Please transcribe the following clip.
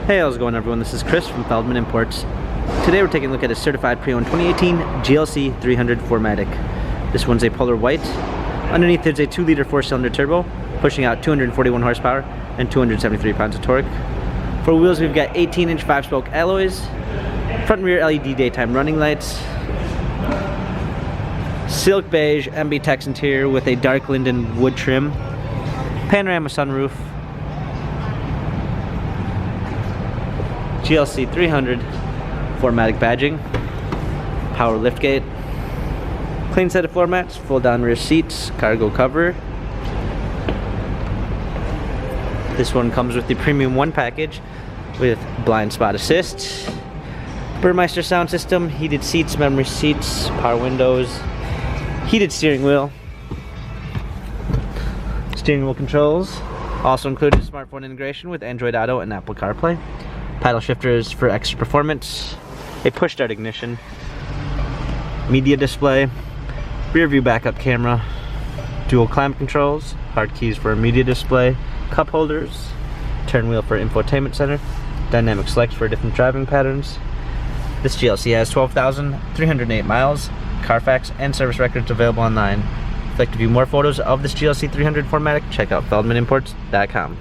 Hey, how's it going everyone? This is Chris from Feldmann Imports. Today we're taking a look at a certified pre-owned 2018 GLC 300 4MATIC. This one's a polar white. Underneath there's a 2-liter 4-cylinder turbo, pushing out 241 horsepower and 273 pounds of torque. For wheels we've got 18-inch 5-spoke alloys, front and rear LED daytime running lights, silk beige MB Tex interior with a dark linden wood trim, panorama sunroof, GLC 300 4MATIC badging, power liftgate, clean set of floor mats, fold down rear seats, cargo cover. This one comes with the Premium 1 package with blind spot assist, Burmeister sound system, heated seats, memory seats, power windows, heated steering wheel controls. Also included smartphone integration with Android Auto and Apple CarPlay. Paddle shifters for extra performance, a push start ignition, media display, rear view backup camera, dual climate controls, hard keys for a media display, cup holders, turn wheel for infotainment center, dynamic selects for different driving patterns. This GLC has 12,308 miles, Carfax and service records available online. If you'd like to view more photos of this GLC 300 4MATIC, check out feldmanimports.com.